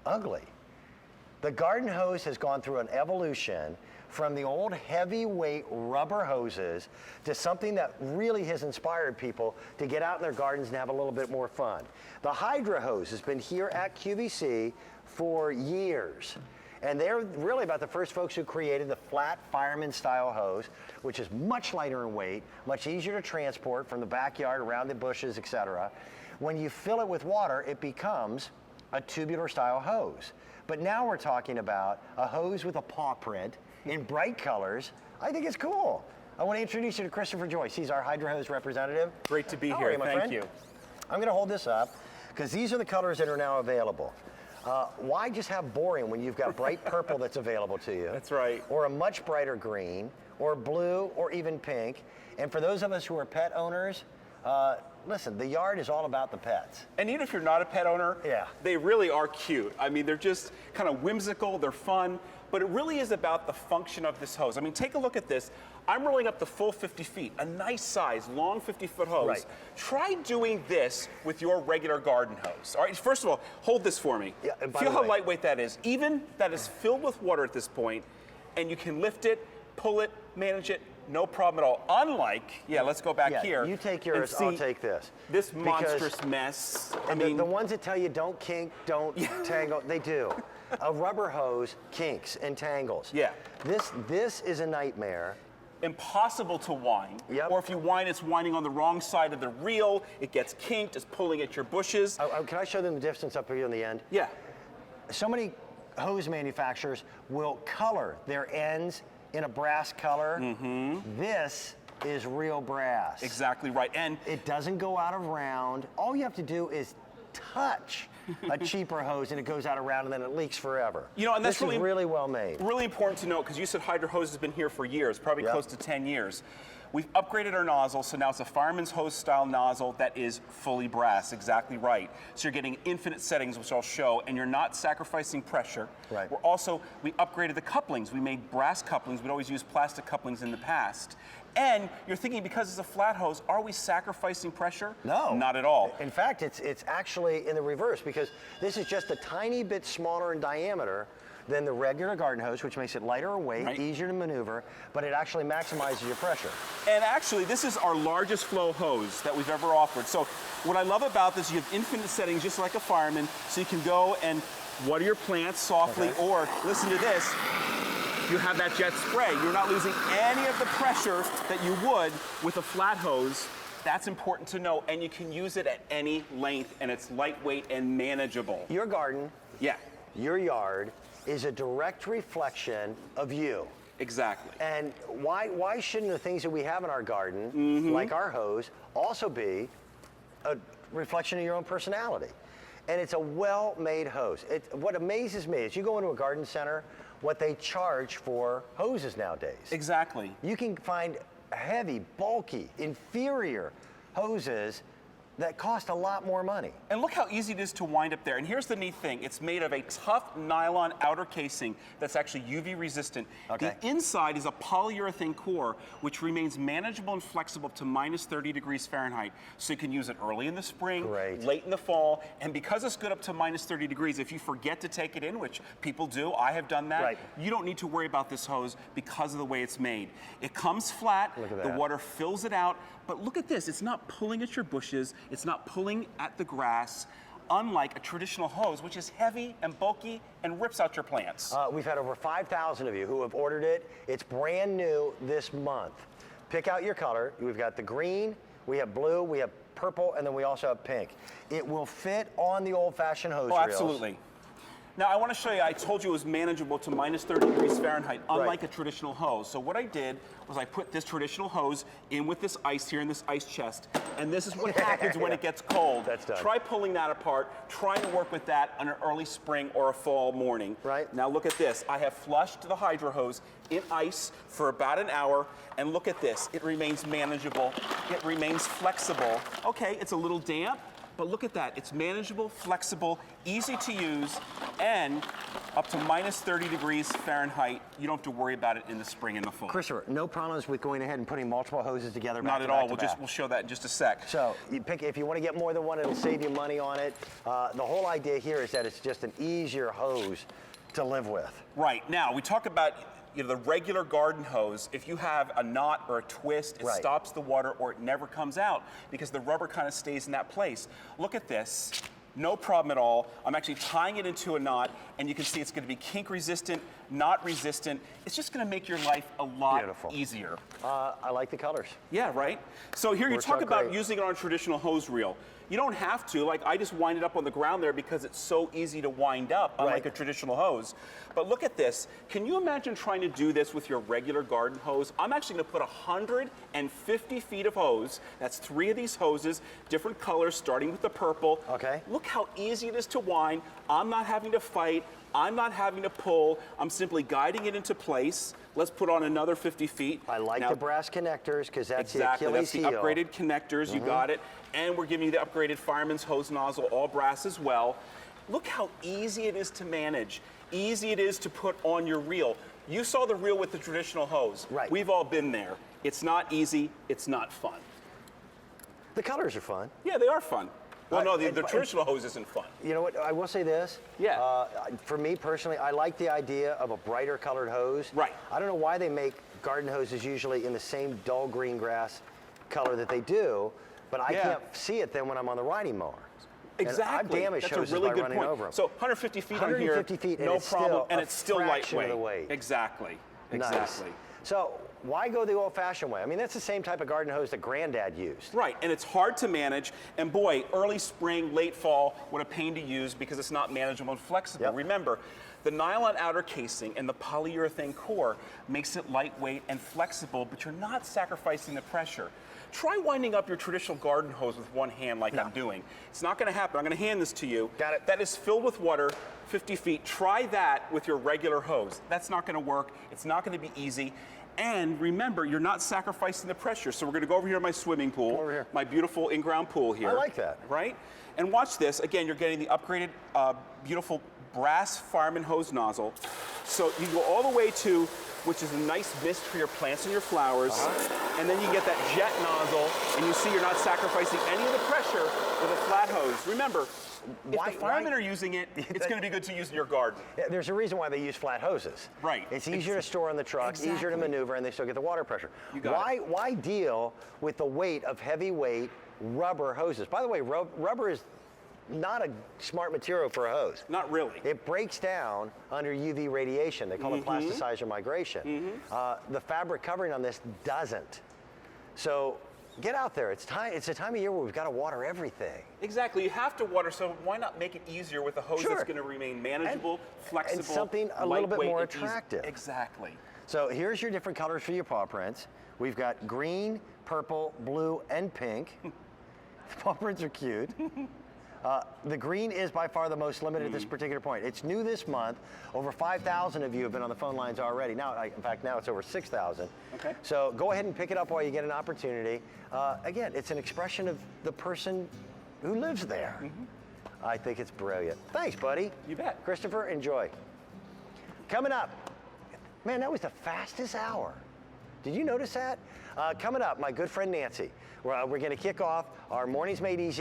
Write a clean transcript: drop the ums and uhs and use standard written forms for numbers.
ugly. The garden hose has gone through an evolution from the old heavyweight rubber hoses to something that really has inspired people to get out in their gardens and have a little bit more fun. The Hydra hose has been here at QVC for years. And they're really about the first folks who created the flat fireman style hose, which is much lighter in weight, much easier to transport from the backyard around the bushes, etc. When you fill it with water, it becomes a tubular style hose. But now we're talking about a hose with a paw print in bright colors. I think it's cool. I want to introduce you to Christopher Joyce. He's our HydroHose representative. Great to be How here. are you, my Thank friend? you. I'm going to hold this up because these are the colors that are now available. Why just have boring when you've got bright purple that's available to you? That's right. Or a much brighter green, or blue, or even pink. And for those of us who are pet owners, listen, the yard is all about the pets. And even if you're not a pet owner, they really are cute. I mean, they're just kind of whimsical, they're fun, but it really is about the function of this hose. I mean, take a look at this. I'm rolling up the full 50 feet, a nice size, long 50-foot hose. Right. Try doing this with your regular garden hose. All right, first of all, hold this for me. Yeah, and by Feel the how way, lightweight that is. Even that is filled with water at this point, and you can lift it, pull it, manage it, no problem at all. Unlike, let's go back here. You take yours, I'll take this. This monstrous mess. I And mean, the ones that tell you don't kink, don't tangle, they do. A rubber hose kinks and tangles. Yeah. This is a nightmare. Impossible to wind. Yep. Or if you wind, it's winding on the wrong side of the reel. It gets kinked. It's pulling at your bushes. Can I show them the distance up here on the end? Yeah. So many hose manufacturers will color their ends in a brass color. This is real brass. Exactly right. And it doesn't go out of round. All you have to do is touch a cheaper hose and it goes out around and then it leaks forever. You know, and that's this is really well made. Really important to note, because you said Hydra Hose has been here for years, probably close to 10 years. We've upgraded our nozzle, so now it's a fireman's hose style nozzle that is fully brass, exactly right. So you're getting infinite settings, which I'll show, and you're not sacrificing pressure. Right. We upgraded the couplings. We made brass couplings. We'd always used plastic couplings in the past. And you're thinking, because it's a flat hose, are we sacrificing pressure? No. Not at all. In fact, it's actually in the reverse, because this is just a tiny bit smaller in diameter than the regular garden hose, which makes it lighter in weight, easier to maneuver, but it actually maximizes your pressure. And actually, this is our largest flow hose that we've ever offered. So what I love about this, you have infinite settings, just like a fireman, so you can go and water your plants softly, or listen to this, you have that jet spray. You're not losing any of the pressure that you would with a flat hose. That's important to know, and you can use it at any length, and it's lightweight and manageable. Your garden, your yard, is a direct reflection of you. Exactly. And why shouldn't the things that we have in our garden, like our hose, also be a reflection of your own personality? And it's a well-made hose. What amazes me is you go into a garden center, what they charge for hoses nowadays. Exactly. You can find heavy, bulky, inferior hoses that cost a lot more money. And look how easy it is to wind up there. And here's the neat thing. It's made of a tough nylon outer casing that's actually UV resistant. The inside is a polyurethane core, which remains manageable and flexible to -30°F. So you can use it early in the spring, late in the fall. And because it's good up to -30°, if you forget to take it in, which people do, I have done that, you don't need to worry about this hose because of the way it's made. It comes flat, the water fills it out, but look at this, it's not pulling at your bushes, it's not pulling at the grass, unlike a traditional hose, which is heavy and bulky and rips out your plants. We've had over 5,000 of you who have ordered it. It's brand new this month. Pick out your color. We've got the green, we have blue, we have purple, and then we also have pink. It will fit on the old-fashioned hose reels. Absolutely. Now, I want to show you, I told you it was manageable to -30°F, unlike a traditional hose. So what I did was I put this traditional hose in with this ice here in this ice chest, and this is what happens when it gets cold. That's done. Try pulling that apart. Try to work with that on an early spring or a fall morning. Now look at this. I have flushed the Hydra hose in ice for about an hour, and look at this. It remains manageable. It remains flexible. Okay, it's a little damp. But look at that. It's manageable, flexible, easy to use, and up to minus 30 degrees Fahrenheit. You don't have to worry about it in the spring and the fall. Christopher, no problems with going ahead and putting multiple hoses together. Not at all. We'll show that in just a sec. So you pick, if you want to get more than one, it'll save you money on it. The whole idea here is that it's just an easier hose to live with. Right. Now, we talk about the regular garden hose. If you have a knot or a twist, it stops the water or it never comes out because the rubber kind of stays in that place. Look at this. No problem at all. I'm actually tying it into a knot, and you can see it's going to be kink resistant, knot resistant. It's just going to make your life a lot easier. I like the colors. Yeah, right? So here you talk about using it on a traditional hose reel. You don't have to. Like, I just wind it up on the ground there because it's so easy to wind up, unlike a traditional hose. But look at this. Can you imagine trying to do this with your regular garden hose? I'm actually going to put 150 feet of hose. That's 3 of these hoses, different colors, starting with the purple. Okay. Look how easy it is to wind. I'm not having to fight. I'm not having to pull. I'm simply guiding it into place. Let's put on another 50 feet. I like the brass connectors because that's the Achilles heel. That's the upgraded connectors. You got it. And we're giving you the upgraded fireman's hose nozzle, all brass as well. Look how easy it is to manage. Easy it is to put on your reel. You saw the reel with the traditional hose. Right. We've all been there. It's not easy. It's not fun. The colors are fun. Yeah, they are fun. Well, no, the traditional hose isn't fun. You know what? I will say this. Yeah. For me personally, I like the idea of a brighter colored hose. Right. I don't know why they make garden hoses usually in the same dull green grass color that they do, but I can't see it then when I'm on the riding mower. Exactly. And I damage That's hoses a really by good running point. over them. So 150 feet on here, 150 feet, no problem, and it's still fraction lightweight. Of the weight. Exactly. Nice. Exactly. So why go the old-fashioned way? I mean, that's the same type of garden hose that Granddad used. Right, and it's hard to manage. And boy, early spring, late fall, what a pain to use because it's not manageable and flexible. Yep. Remember, the nylon outer casing and the polyurethane core makes it lightweight and flexible, but you're not sacrificing the pressure. Try winding up your traditional garden hose with one hand like I'm doing. It's not going to happen. I'm going to hand this to you. Got it. That is filled with water, 50 feet. Try that with your regular hose. That's not going to work. It's not going to be easy. And remember, you're not sacrificing the pressure. So we're going to go over here to my swimming pool, over here. my beautiful in-ground pool here. I like that. Right? And watch this. Again, you're getting the upgraded, beautiful brass fireman hose nozzle. So you go all the way to, which is a nice mist for your plants and your flowers. And then you get that jet nozzle, and you see you're not sacrificing any of the pressure with a flat hose. Remember, if the firemen are using it, it's going to be good to use in your garden. There's a reason why they use flat hoses. Right. It's easier to store on the truck, easier to maneuver, and they still get the water pressure. You got it. Why deal with the weight of heavyweight rubber hoses? By the way, rubber is not a smart material for a hose. Not really. It breaks down under UV radiation. They call it plasticizer migration. The fabric covering on this doesn't. So get out there. It's a time of year where we've got to water everything. Exactly. You have to water, so why not make it easier with a hose that's going to remain manageable, flexible, and something a little bit more and easy. attractive. Exactly. So here's your different colors for your paw prints. We've got green, purple, blue, and pink. The paw prints are cute. The green is by far the most limited at this particular point. It's new this month. Over 5,000 of you have been on the phone lines already. Now, in fact, now it's over 6,000. Okay. So go ahead and pick it up while you get an opportunity. Again, it's an expression of the person who lives there. I think it's brilliant. Thanks, buddy. You bet. Christopher, enjoy. Coming up, man, that was the fastest hour. Did you notice that? Coming up, my good friend Nancy. We're going to kick off our Mornings Made Easy.